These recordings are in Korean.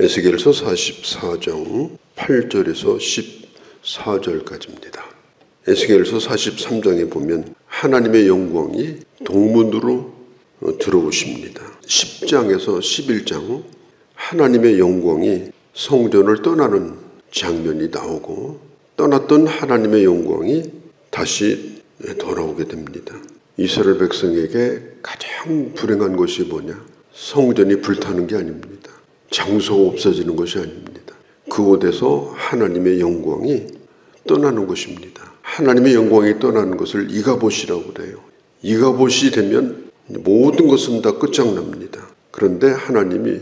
에스겔서 44장 8절에서 14절까지입니다. 에스겔서 43장에 보면 하나님의 영광이 동문으로 들어오십니다. 10장에서 11장 하나님의 영광이 성전을 떠나는 장면이 나오고 떠났던 하나님의 영광이 다시 돌아오게 됩니다. 이스라엘 백성에게 가장 불행한 것이 뭐냐? 성전이 불타는 게 아닙니다. 장소가 없어지는 것이 아닙니다. 그곳에서 하나님의 영광이 떠나는 것입니다. 하나님의 영광이 떠나는 것을 이가봇이라고 그래요. 이가봇이 되면 모든 것은 다 끝장납니다. 그런데 하나님이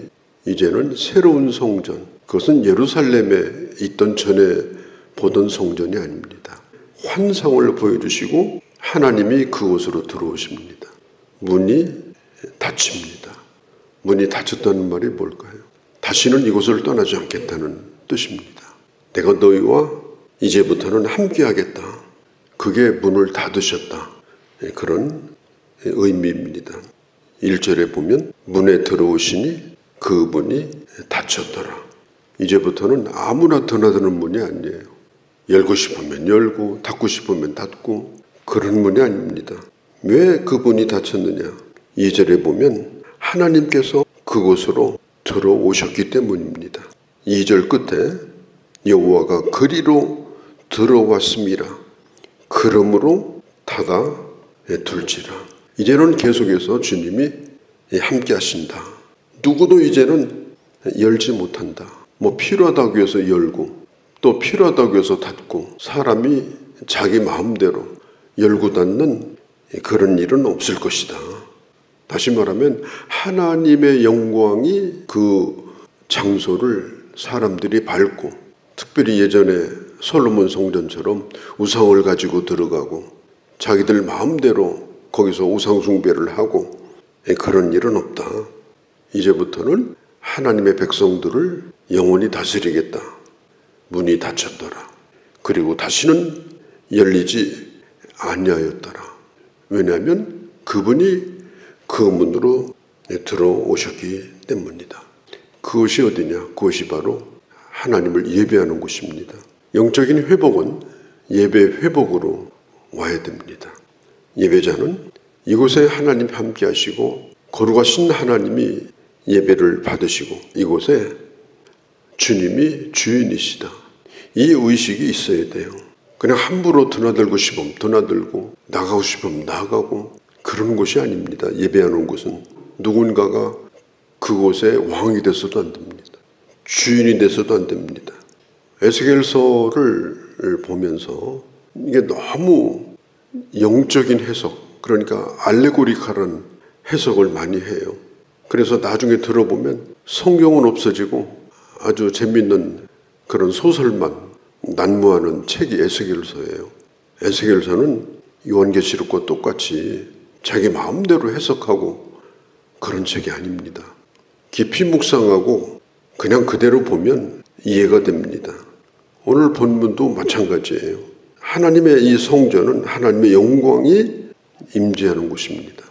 이제는 새로운 성전, 그것은 예루살렘에 있던 전에 보던 성전이 아닙니다. 환상을 보여주시고 하나님이 그곳으로 들어오십니다. 문이 닫힙니다. 문이 닫혔다는 말이 뭘까요? 다시는 이곳을 떠나지 않겠다는 뜻입니다. 내가 너희와 이제부터는 함께하겠다. 그게 문을 닫으셨다. 그런 의미입니다. 1절에 보면 문에 들어오시니 그 문이 닫혔더라. 이제부터는 아무나 드나드는 문이 아니에요. 열고 싶으면 열고 닫고 싶으면 닫고 그런 문이 아닙니다. 왜 그 문이 닫혔느냐? 2절에 보면 하나님께서 그곳으로 들어오셨기 때문입니다. 2절 끝에 여호와가 그리로 들어왔음이라 그러므로 닫아 둘지라. 이제는 계속해서 주님이 함께 하신다. 누구도 이제는 열지 못한다. 필요하다고 해서 열고 또 필요하다고 해서 닫고 사람이 자기 마음대로 열고 닫는 그런 일은 없을 것이다. 다시 말하면 하나님의 영광이 그 장소를 사람들이 밟고 특별히 예전에 솔로몬 성전처럼 우상을 가지고 들어가고 자기들 마음대로 거기서 우상 숭배를 하고 그런 일은 없다. 이제부터는 하나님의 백성들을 영원히 다스리겠다. 문이 닫혔더라. 그리고 다시는 열리지 아니하였더라. 왜냐하면 그분이 그 문으로 들어오셨기 때문이다. 그것이 어디냐? 그것이 바로 하나님을 예배하는 곳입니다. 영적인 회복은 예배 회복으로 와야 됩니다. 예배자는 이곳에 하나님 함께 하시고 거룩하신 하나님이 예배를 받으시고 이곳에 주님이 주인이시다. 이 의식이 있어야 돼요. 그냥 함부로 드나들고 싶으면 드나들고 나가고 싶으면 나가고 그런 곳이 아닙니다. 예배하는 곳은 누군가가 그곳에 왕이 돼서도 안 됩니다. 주인이 돼서도 안 됩니다. 에스겔서를 보면서 이게 너무 영적인 해석, 그러니까 알레고리칼한 해석을 많이 해요. 그래서 나중에 들어보면 성경은 없어지고 아주 재밌는 그런 소설만 난무하는 책이 에스겔서예요. 에스겔서는 요한계시록과 똑같이 자기 마음대로 해석하고 그런 책이 아닙니다. 깊이 묵상하고 그냥 그대로 보면 이해가 됩니다. 오늘 본문도 마찬가지예요. 하나님의 이 성전은 하나님의 영광이 임재하는 곳입니다.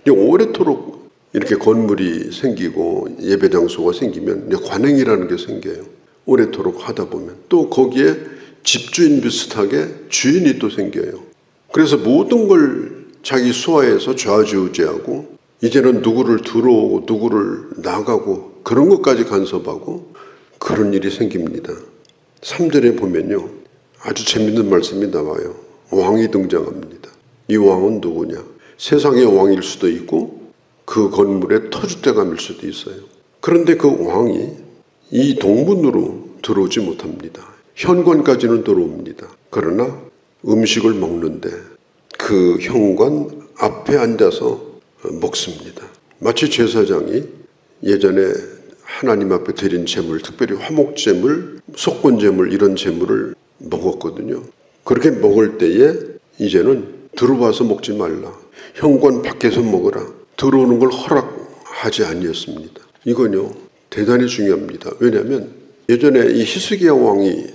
오래도록 이렇게 건물이 생기고 예배 장소가 생기면 관행이라는 게 생겨요. 오래도록 하다 보면 또 거기에 집주인 비슷하게 주인이 또 생겨요. 그래서 모든 걸 자기 수하에서 좌지우지하고 이제는 누구를 들어오고 누구를 나가고 그런 것까지 간섭하고 그런 일이 생깁니다. 3절에 보면요. 아주 재밌는 말씀이 나와요. 왕이 등장합니다. 이 왕은 누구냐? 세상의 왕일 수도 있고 그 건물의 터줏대감일 수도 있어요. 그런데 그 왕이 이 동문으로 들어오지 못합니다. 현관까지는 들어옵니다. 그러나 음식을 먹는데 그 현관 앞에 앉아서 먹습니다. 마치 제사장이 예전에 하나님 앞에 드린 제물, 특별히 화목제물, 속건제물 이런 제물을 먹었거든요. 그렇게 먹을 때에 이제는 들어와서 먹지 말라. 현관 밖에서 먹으라. 들어오는 걸 허락하지 아니었습니다. 이건요 대단히 중요합니다. 왜냐하면 예전에 이 히스기야 왕이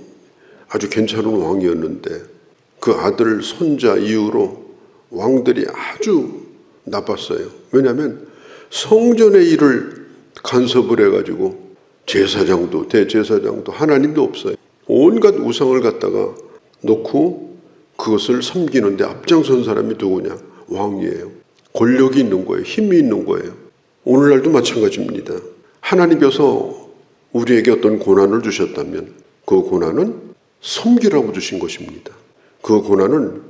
아주 괜찮은 왕이었는데 그 아들, 손자 이후로 왕들이 아주 나빴어요. 왜냐하면 성전의 일을 간섭을 해가지고 제사장도 대제사장도 하나님도 없어요. 온갖 우상을 갖다가 놓고 그것을 섬기는데 앞장선 사람이 누구냐? 왕이에요. 권력이 있는 거예요. 힘이 있는 거예요. 오늘날도 마찬가지입니다. 하나님께서 우리에게 어떤 고난을 주셨다면 그 고난은 섬기라고 주신 것입니다. 그 고난은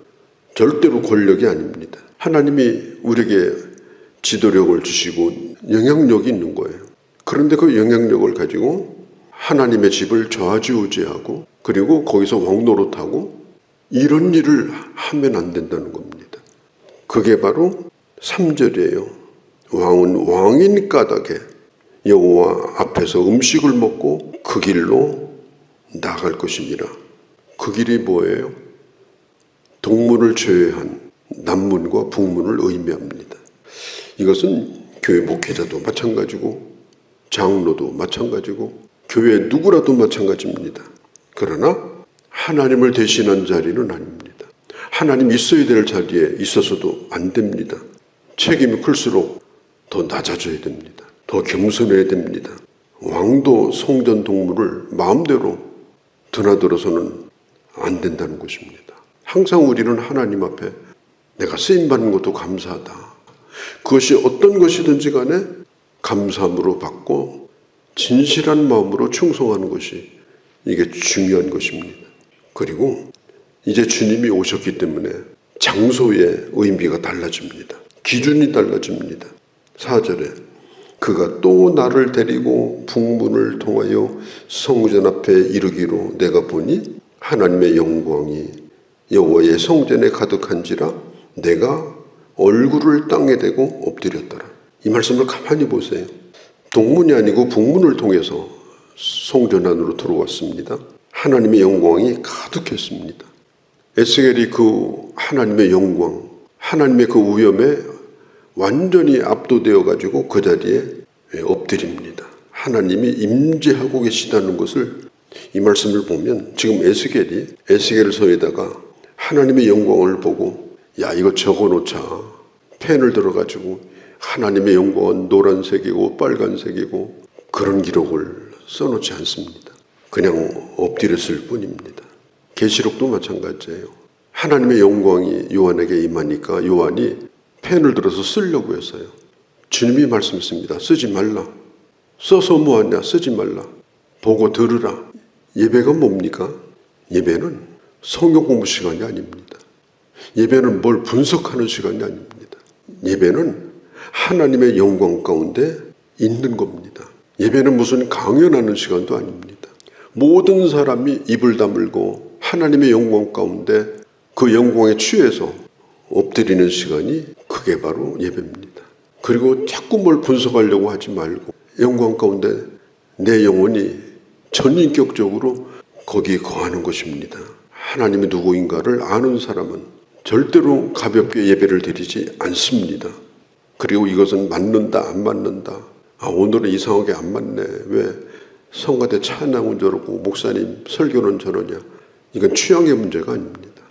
절대로 권력이 아닙니다. 하나님이 우리에게 지도력을 주시고 영향력이 있는 거예요. 그런데 그 영향력을 가지고 하나님의 집을 좌지우지하고 그리고 거기서 왕노릇하고 이런 일을 하면 안 된다는 겁니다. 그게 바로 3절이에요. 왕은 왕인 까닭에 여호와 앞에서 음식을 먹고 그 길로 나갈 것이니라. 그 길이 뭐예요? 동문을 제외한 남문과 북문을 의미합니다. 이것은 교회 목회자도 마찬가지고 장로도 마찬가지고 교회 누구라도 마찬가지입니다. 그러나 하나님을 대신한 자리는 아닙니다. 하나님 있어야 될 자리에 있어서도 안 됩니다. 책임이 클수록 더 낮아져야 됩니다. 더 겸손해야 됩니다. 왕도 성전 동문을 마음대로 드나들어서는 안 된다는 것입니다. 항상 우리는 하나님 앞에 내가 쓰임받는 것도 감사하다. 그것이 어떤 것이든지 간에 감사함으로 받고 진실한 마음으로 충성하는 것이 이게 중요한 것입니다. 그리고 이제 주님이 오셨기 때문에 장소의 의미가 달라집니다. 기준이 달라집니다. 4절에 그가 또 나를 데리고 북문을 통하여 성전 앞에 이르기로 내가 보니 하나님의 영광이 여호와의 성전에 가득한지라 내가 얼굴을 땅에 대고 엎드렸더라. 이 말씀을 가만히 보세요. 동문이 아니고 북문을 통해서 성전 안으로 들어왔습니다. 하나님의 영광이 가득했습니다. 에스겔이 그 하나님의 영광, 하나님의 그 위엄에 완전히 압도되어 가지고 그 자리에 엎드립니다. 하나님이 임재하고 계시다는 것을 이 말씀을 보면 지금 에스겔이 에스겔서에다가 하나님의 영광을 보고 야 이거 적어놓자 펜을 들어가지고 하나님의 영광은 노란색이고 빨간색이고 그런 기록을 써놓지 않습니다. 그냥 엎드렸을 뿐입니다. 계시록도 마찬가지예요. 하나님의 영광이 요한에게 임하니까 요한이 펜을 들어서 쓰려고 했어요. 주님이 말씀했습니다. 쓰지 말라. 써서 뭐하냐? 쓰지 말라. 보고 들으라. 예배가 뭡니까? 예배는 성경 공부 시간이 아닙니다. 예배는 뭘 분석하는 시간이 아닙니다. 예배는 하나님의 영광 가운데 있는 겁니다. 예배는 무슨 강연하는 시간도 아닙니다. 모든 사람이 입을 다물고 하나님의 영광 가운데 그 영광에 취해서 엎드리는 시간이 그게 바로 예배입니다. 그리고 자꾸 뭘 분석하려고 하지 말고 영광 가운데 내 영혼이 전인격적으로 거기에 거하는 것입니다. 하나님이 누구인가를 아는 사람은 절대로 가볍게 예배를 드리지 않습니다. 그리고 이것은 맞는다 안 맞는다. 아 오늘은 이상하게 안 맞네. 왜 성가대 찬양은 저러고 목사님 설교는 저러냐. 이건 취향의 문제가 아닙니다.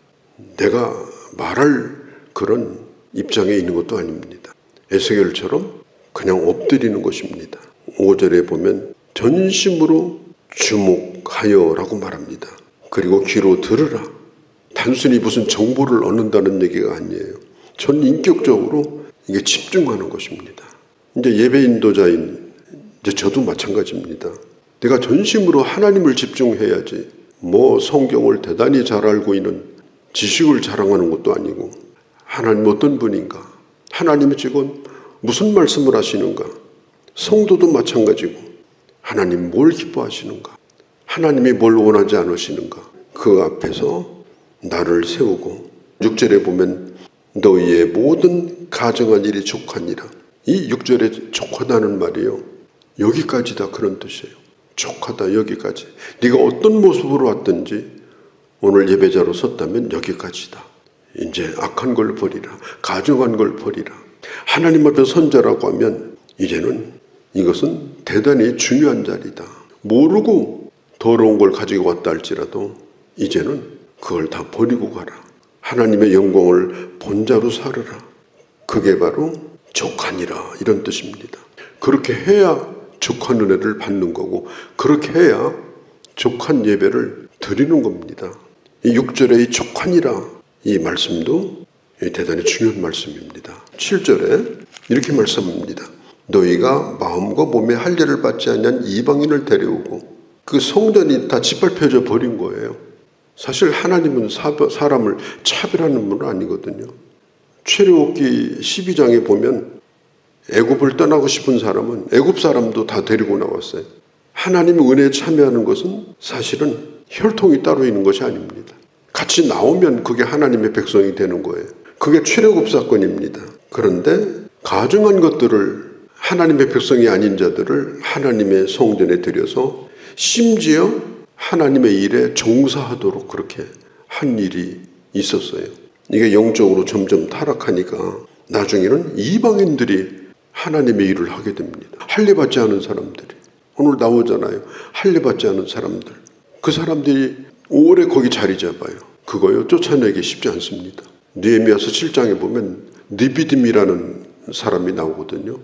내가 말할 그런 입장에 있는 것도 아닙니다. 에스겔처럼 그냥 엎드리는 것입니다. 5절에 보면 전심으로 주목하여라고 말합니다. 그리고 귀로 들으라. 단순히 무슨 정보를 얻는다는 얘기가 아니에요. 전 인격적으로 이게 집중하는 것입니다. 이제 예배 인도자인 이제 저도 마찬가지입니다. 내가 전심으로 하나님을 집중해야지 뭐 성경을 대단히 잘 알고 있는 지식을 자랑하는 것도 아니고 하나님 어떤 분인가? 하나님이 지금 무슨 말씀을 하시는가? 성도도 마찬가지고 하나님 뭘 기뻐하시는가? 하나님이 뭘 원하지 않으시는가? 그 앞에서 나를 세우고 6절에 보면 너희의 모든 가정한 일이 족하니라. 이 6절에 족하다는 말이요. 여기까지다 그런 뜻이에요. 족하다 여기까지. 네가 어떤 모습으로 왔든지 오늘 예배자로 섰다면 여기까지다. 이제 악한 걸 버리라. 가증한 걸 버리라. 하나님 앞에 선자라고 하면 이제는 이것은 대단히 중요한 자리다. 모르고 더러운 걸 가지고 왔다 할지라도 이제는 그걸 다 버리고 가라. 하나님의 영광을 본자로 살으라. 그게 바로 족하니라 이런 뜻입니다. 그렇게 해야 족한 은혜를 받는 거고, 그렇게 해야 족한 예배를 드리는 겁니다. 이 6절의 이 족한이라 이 말씀도 대단히 중요한 말씀입니다. 7절에 이렇게 말씀합니다. 너희가 마음과 몸에 할례를 받지 않은 이방인을 데려오고, 그 성전이 다 짓밟혀져 버린 거예요. 사실 하나님은 사람을 차별하는 분은 아니거든요. 출애굽기 12장에 보면 애굽을 떠나고 싶은 사람은 애굽 사람도 다 데리고 나왔어요. 하나님의 은혜에 참여하는 것은 사실은 혈통이 따로 있는 것이 아닙니다. 같이 나오면 그게 하나님의 백성이 되는 거예요. 그게 출애굽 사건입니다. 그런데 가증한 것들을, 하나님의 백성이 아닌 자들을 하나님의 성전에 들여서 심지어 하나님의 일에 종사하도록 그렇게 한 일이 있었어요. 이게 영적으로 점점 타락하니까 나중에는 이방인들이 하나님의 일을 하게 됩니다. 할례 받지 않은 사람들이, 오늘 나오잖아요. 할례 받지 않은 사람들, 그 사람들이 오래 거기 자리 잡아요. 그거요 쫓아내기 쉽지 않습니다. 느헤미야서 7장에 보면 느비딤이라는 사람이 나오거든요.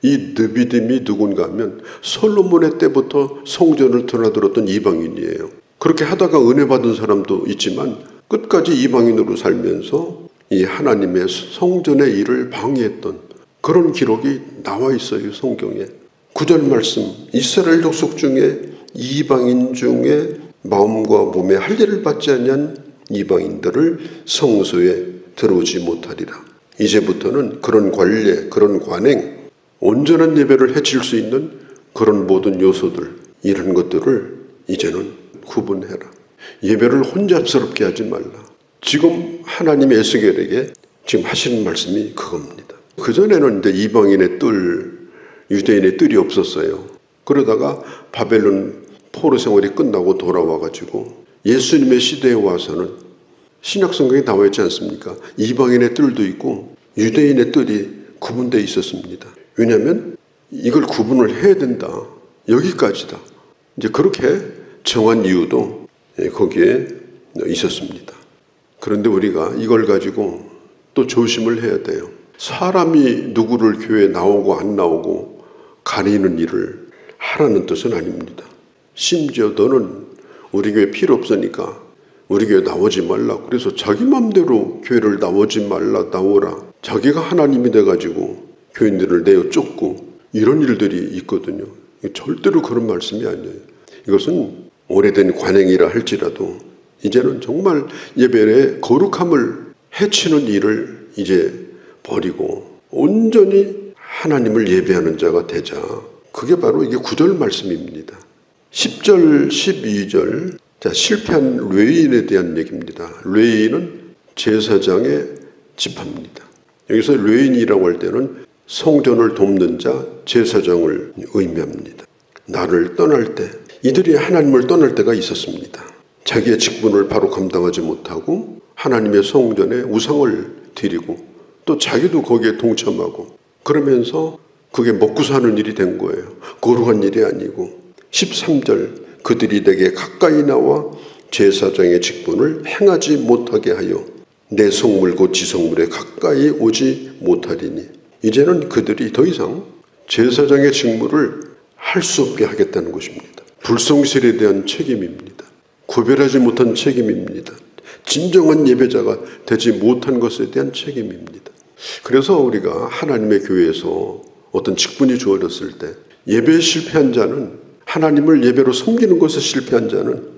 이 느비딤이 누군가 하면 솔로몬의 때부터 성전을 드나들었던 이방인이에요. 그렇게 하다가 은혜 받은 사람도 있지만 끝까지 이방인으로 살면서 이 하나님의 성전의 일을 방해했던 그런 기록이 나와 있어요. 성경에 9절 말씀, 이스라엘 족속 중에 이방인 중에 마음과 몸에 할례를 받지 않은 이방인들을 성소에 들어오지 못하리라. 이제부터는 그런 관례, 그런 관행, 온전한 예배를 해칠 수 있는 그런 모든 요소들, 이런 것들을 이제는 구분해라. 예배를 혼잡스럽게 하지 말라. 지금 하나님의 에스겔에게 지금 하시는 말씀이 그겁니다. 그전에는 이제 이방인의 뜰, 유대인의 뜰이 없었어요. 그러다가 바벨론 포로 생활이 끝나고 돌아와가지고 예수님의 시대에 와서는 신약성경에 나와 있지 않습니까? 이방인의 뜰도 있고 유대인의 뜰이 구분되어 있었습니다. 왜냐하면 이걸 구분을 해야 된다. 여기까지다. 이제 그렇게 정한 이유도 거기에 있었습니다. 그런데 우리가 이걸 가지고 또 조심을 해야 돼요. 사람이 누구를 교회에 나오고 안 나오고 가리는 일을 하라는 뜻은 아닙니다. 심지어 너는 우리 교회 필요 없으니까 우리 교회 나오지 말라. 그래서 자기 맘대로 교회를 나오지 말라, 나오라. 자기가 하나님이 돼가지고 교인들을 내어 쫓고 이런 일들이 있거든요. 절대로 그런 말씀이 아니에요. 이것은 오래된 관행이라 할지라도 이제는 정말 예배의 거룩함을 해치는 일을 이제 버리고 온전히 하나님을 예배하는 자가 되자. 그게 바로 이게 9절 말씀입니다. 10절, 12절. 자, 실패한 레위인에 대한 얘기입니다. 레위인은 제사장의 지파입니다. 여기서 레위인이라고 할 때는 성전을 돕는 자, 제사장을 의미합니다. 나를 떠날 때, 이들이 하나님을 떠날 때가 있었습니다. 자기의 직분을 바로 감당하지 못하고 하나님의 성전에 우상을 드리고 또 자기도 거기에 동참하고 그러면서 그게 먹고 사는 일이 된 거예요. 거룩한 일이 아니고. 13절, 그들이 내게 가까이 나와 제사장의 직분을 행하지 못하게 하여 내 성물 곧 지성물에 가까이 오지 못하리니. 이제는 그들이 더 이상 제사장의 직무를 할 수 없게 하겠다는 것입니다. 불성실에 대한 책임입니다. 구별하지 못한 책임입니다. 진정한 예배자가 되지 못한 것에 대한 책임입니다. 그래서 우리가 하나님의 교회에서 어떤 직분이 주어졌을 때 예배에 실패한 자는, 하나님을 예배로 섬기는 것에 실패한 자는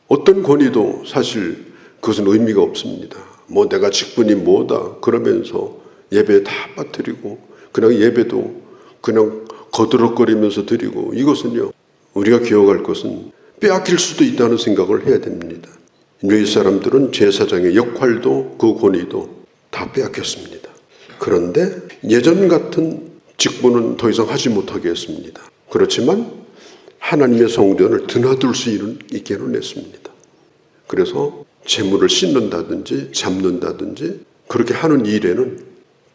어떤 권위도 사실 그것은 의미가 없습니다. 뭐 내가 직분이 뭐다 그러면서 예배에 다 빠뜨리고 그냥 예배도 그냥 거드럭거리면서 드리고, 이것은요 우리가 기억할 것은 빼앗길 수도 있다는 생각을 해야 됩니다. 유대 사람들은 제사장의 역할도 그 권위도 다 빼앗겼습니다. 그런데 예전 같은 직분은 더 이상 하지 못하게 했습니다. 그렇지만 하나님의 성전을 드나들 수 있게는 했습니다. 그래서 재물을 씻는다든지 잡는다든지 그렇게 하는 일에는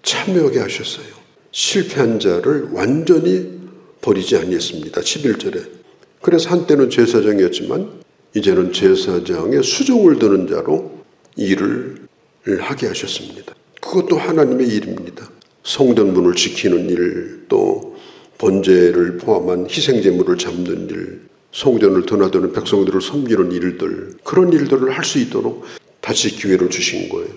참여하게 하셨어요. 실패한 자를 완전히 버리지 아니했습니다. 11절에. 그래서 한때는 제사장이었지만 이제는 제사장의 수종을 드는 자로 일을 하게 하셨습니다. 그것도 하나님의 일입니다. 성전문을 지키는 일, 또 번제를 포함한 희생제물을 잡는 일, 성전을 드나드는 백성들을 섬기는 일들, 그런 일들을 할 수 있도록 다시 기회를 주신 거예요.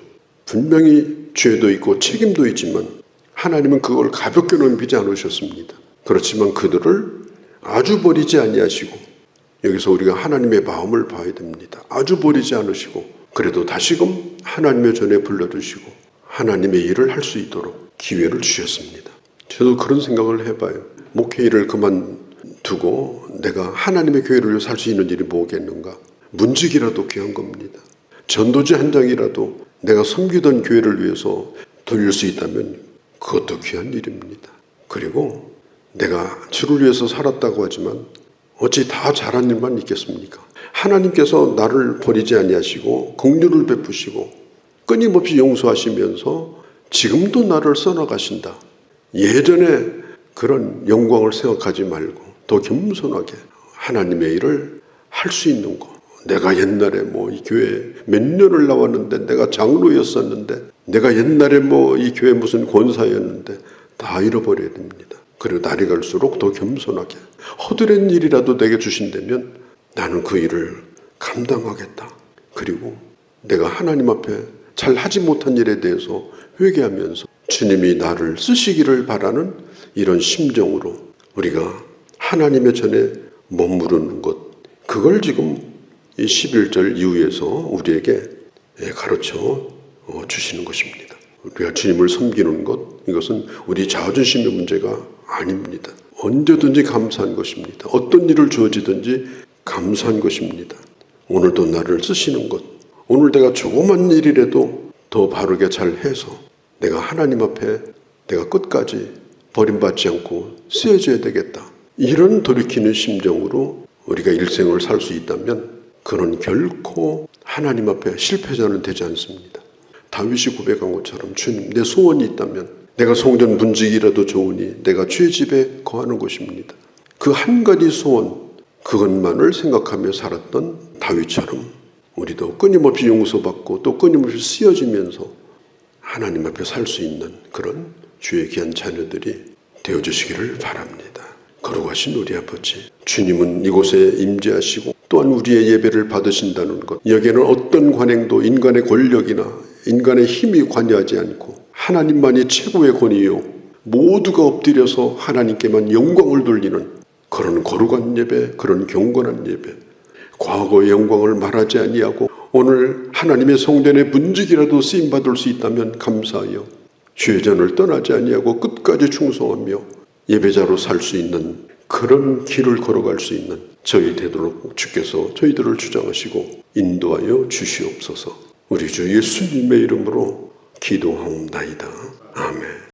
분명히 죄도 있고 책임도 있지만 하나님은 그걸 가볍게 넘기지 않으셨습니다. 그렇지만 그들을 아주 버리지 아니하시고, 여기서 우리가 하나님의 마음을 봐야 됩니다. 아주 버리지 않으시고 그래도 다시금 하나님의 전에 불러두시고 하나님의 일을 할 수 있도록 기회를 주셨습니다. 저도 그런 생각을 해봐요. 목회 일을 그만두고 내가 하나님의 교회를 위해 살 수 있는 일이 뭐겠는가. 문직이라도 귀한 겁니다. 전도지 한 장이라도 내가 섬기던 교회를 위해서 돌릴 수 있다면 그것도 귀한 일입니다. 그리고 내가 주를 위해서 살았다고 하지만 어찌 다 잘한 일만 있겠습니까? 하나님께서 나를 버리지 아니하시고 긍휼을 베푸시고 끊임없이 용서하시면서 지금도 나를 써나가신다. 예전에 그런 영광을 생각하지 말고 더 겸손하게 하나님의 일을 할 수 있는 것. 내가 옛날에 이 교회에 몇 년을 나왔는데, 내가 장로였었는데, 내가 옛날에 이 교회 무슨 권사였는데 다 잃어버려야 됩니다. 그리고 날이 갈수록 더 겸손하게 허드렛 일이라도 내게 주신다면 나는 그 일을 감당하겠다. 그리고 내가 하나님 앞에 잘 하지 못한 일에 대해서 회개하면서 주님이 나를 쓰시기를 바라는 이런 심정으로 우리가 하나님의 전에 머무르는 것, 그걸 지금 이 11절 이후에서 우리에게 가르쳐 주시는 것입니다. 우리가 주님을 섬기는 것, 이것은 우리 자존심의 문제가 아닙니다. 언제든지 감사한 것입니다. 어떤 일을 주어지든지 감사한 것입니다. 오늘도 나를 쓰시는 것, 오늘 내가 조그만 일이라도 더 바르게 잘 해서 내가 하나님 앞에 내가 끝까지 버림받지 않고 쓰여져야 되겠다. 이런 돌이키는 심정으로 우리가 일생을 살 수 있다면 그는 결코 하나님 앞에 실패자는 되지 않습니다. 다윗이 고백한 것처럼 주님, 내 소원이 있다면 내가 성전 문직이라도 좋으니 내가 주의 집에 거하는 것입니다. 그 한 가지 소원, 그것만을 생각하며 살았던 다윗처럼 우리도 끊임없이 용서받고 또 끊임없이 쓰여지면서 하나님 앞에 살 수 있는 그런 주의 귀한 자녀들이 되어주시기를 바랍니다. 거룩하신 우리 아버지, 주님은 이곳에 임재하시고 또한 우리의 예배를 받으신다는 것, 여기에는 어떤 관행도 인간의 권력이나 인간의 힘이 관여하지 않고 하나님만이 최고의 권위요, 모두가 엎드려서 하나님께만 영광을 돌리는 그런 거룩한 예배, 그런 경건한 예배, 과거의 영광을 말하지 아니하고 오늘 하나님의 성전의 문직이라도 쓰임받을 수 있다면 감사하여 주의 전을 떠나지 아니하고 끝까지 충성하며 예배자로 살 수 있는 그런 길을 걸어갈 수 있는 저희 되도록 주께서 저희들을 주장하시고 인도하여 주시옵소서. 우리 주 예수님의 이름으로 기도하옵나이다. 아멘.